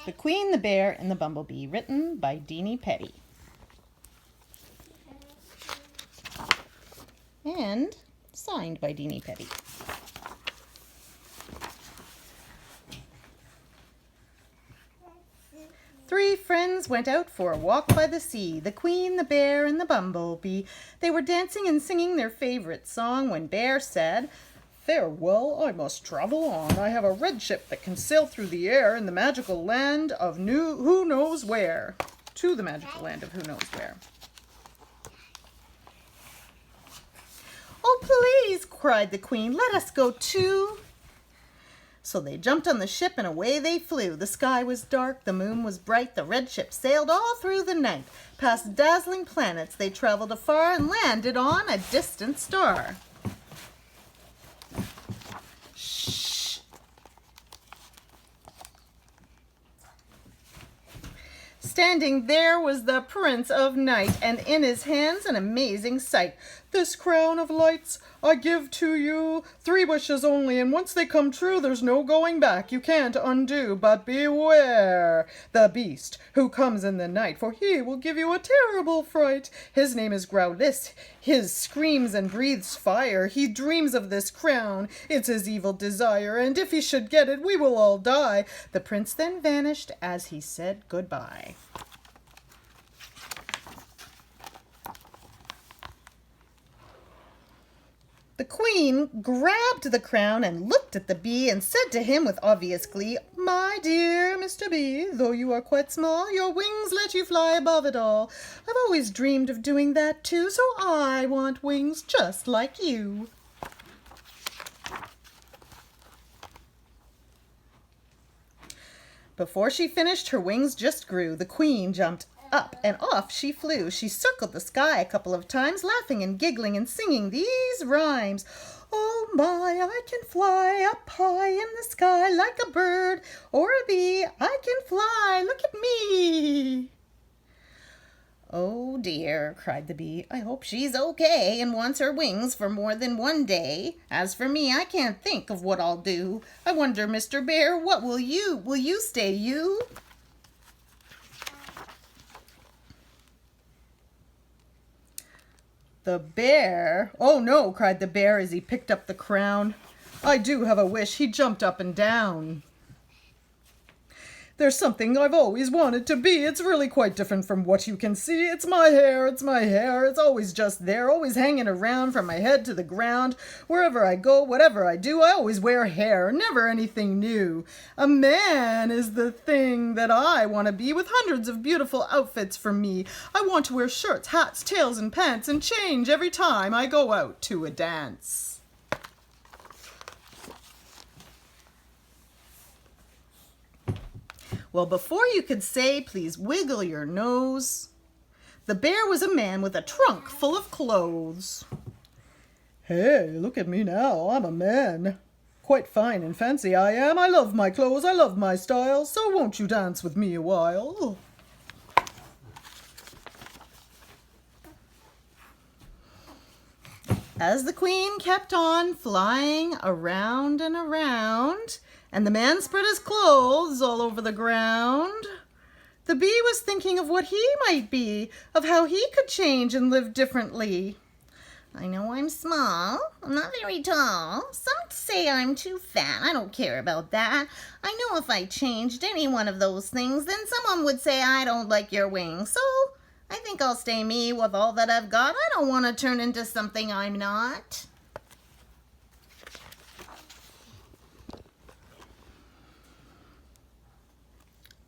The Queen, the Bear, and the Bumblebee, written by Dini Petty. And signed by Dini Petty. Three friends went out for a walk by the sea, the Queen, the Bear, and the Bumblebee. They were dancing and singing their favorite song when Bear said, "Farewell, I must travel on. I have a red ship that can sail through the air in the magical land of who knows where." To the magical land of who knows where. "Oh, please," cried the Queen, "let us go too." So they jumped on the ship and away they flew. The sky was dark, the moon was bright, the red ship sailed all through the night. Past dazzling planets they traveled afar and landed on a distant star. Shh. Standing there was the Prince of Night, and in his hands an amazing sight. "This crown of lights I give to you, 3 wishes only, and once they come true, there's no going back, you can't undo. But beware the beast who comes in the night, for he will give you a terrible fright. His name is Growlithe, his screams and breathes fire. He dreams of this crown, it's his evil desire, and if he should get it, we will all die." The prince then vanished as he said goodbye. The Queen grabbed the crown and looked at the bee and said to him with obvious glee, "My dear Mr. Bee, though you are quite small, your wings let you fly above it all. I've always dreamed of doing that too, so I want wings just like you." Before she finished, her wings just grew. The Queen jumped up and off she flew. She circled the sky a couple of times, laughing and giggling and singing these rhymes. "Oh my, I can fly up high in the sky like a bird or a bee. I can fly, look at me." "Oh dear," cried the bee, "I hope she's okay and wants her wings for more than one day. As for me, I can't think of what I'll do. I wonder, Mr. Bear, what will you stay you?" The bear, "Oh no," cried the bear as he picked up the crown. "I do have a wish." He jumped up and down. "There's something I've always wanted to be. It's really quite different from what you can see. It's my hair, it's my hair. It's always just there, always hanging around from my head to the ground. Wherever I go, whatever I do, I always wear hair, never anything new. A man is the thing that I want to be, with hundreds of beautiful outfits for me. I want to wear shirts, hats, tails, and pants, and change every time I go out to a dance." Well, before you could say, "Please wiggle your nose," the bear was a man with a trunk full of clothes. "Hey, look at me now, I'm a man. Quite fine and fancy I am. I love my clothes, I love my style, so won't you dance with me a while?" As the Queen kept on flying around and around, and the man spread his clothes all over the ground, the bee was thinking of what he might be, of how he could change and live differently. "I know I'm small, I'm not very tall. Some say I'm too fat. I don't care about that. I know if I changed any one of those things, then someone would say I don't like your wings. So I think I'll stay me with all that I've got. I don't want to turn into something I'm not."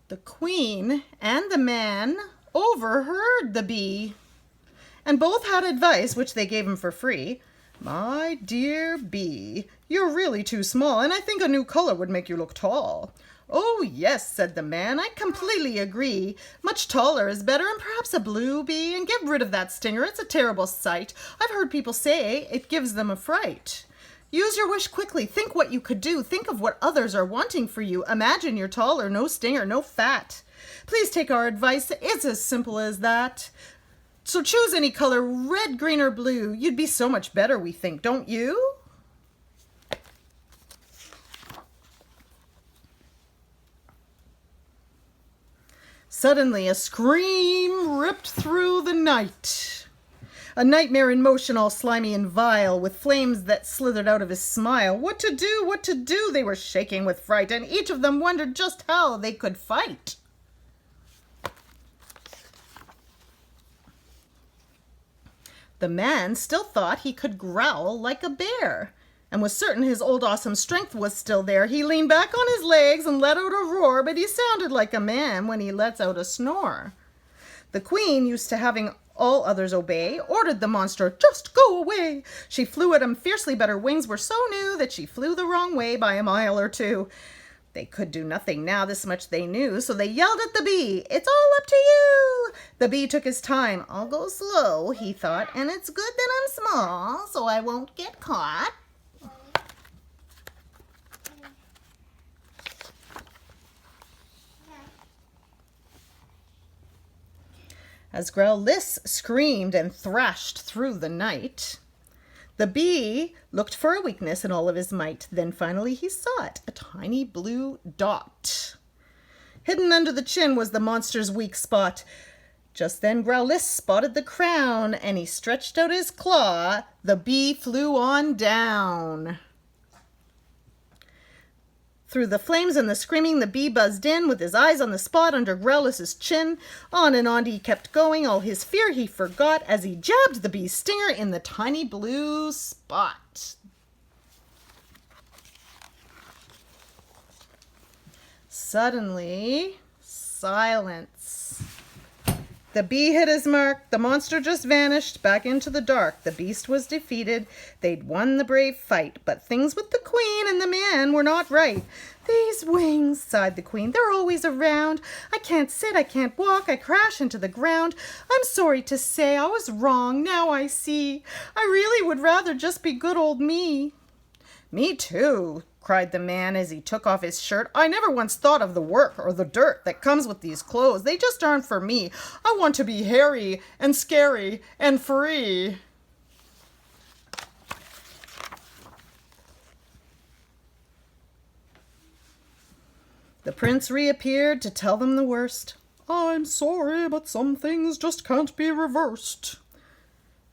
The Queen and the man overheard the bee, and both had advice which they gave him for free. "My dear bee, you're really too small, and I think a new color would make you look tall." "Oh yes," said the man, "I completely agree. Much taller is better, and perhaps a blue bee, and get rid of that stinger. It's a terrible sight. I've heard people say it gives them a fright. Use your wish quickly. Think what you could do. Think of what others are wanting for you. Imagine you're taller, no stinger, no fat. Please take our advice. It's as simple as that. So choose any color, red, green, or blue. You'd be so much better, we think, don't you?" Suddenly a scream ripped through the night. A nightmare in motion, all slimy and vile, with flames that slithered out of his smile. What to do? What to do? They were shaking with fright, and each of them wondered just how they could fight. The man still thought he could growl like a bear, and was certain his old awesome strength was still there. He leaned back on his legs and let out a roar, but he sounded like a man when he lets out a snore. The queen, used to having all others obey, ordered the monster, "Just go away." She flew at him fiercely, but her wings were so new that she flew the wrong way by a mile or two. They could do nothing now, this much they knew, so they yelled at the bee, "It's all up to you." The bee took his time. "I'll go slow," he thought, "and it's good that I'm small, so I won't get caught." As Growlithe screamed and thrashed through the night, the bee looked for a weakness in all of his might. Then finally he saw it, a tiny blue dot. Hidden under the chin was the monster's weak spot. Just then Growlithe spotted the crown, and he stretched out his claw. The bee flew on down. Through the flames and the screaming, the bee buzzed in with his eyes on the spot under Growlithe's chin. On and on he kept going. All his fear he forgot as he jabbed the bee's stinger in the tiny blue spot. Suddenly, silence. The bee hit his mark. The monster just vanished back into the dark. The beast was defeated. They'd won the brave fight. But things with the queen and the man were not right. "These wings," sighed the queen, "they're always around. I can't sit, I can't walk, I crash into the ground. I'm sorry to say I was wrong, now I see. I really would rather just be good old me." "Me too," cried the man as he took off his shirt. "I never once thought of the work or the dirt that comes with these clothes. They just aren't for me. I want to be hairy and scary and free." The prince reappeared to tell them the worst. "I'm sorry, but some things just can't be reversed."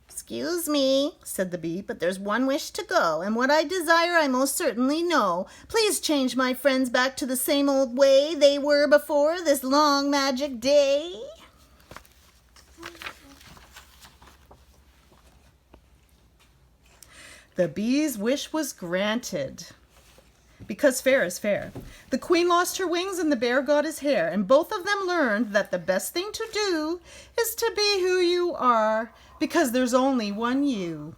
"Excuse me," said the bee, "but there's one wish to go, and what I desire I most certainly know. Please change my friends back to the same old way they were before this long magic day." The bee's wish was granted, because fair is fair. The queen lost her wings and the bear got his hair, and both of them learned that the best thing to do is to be who you are, because there's only one you.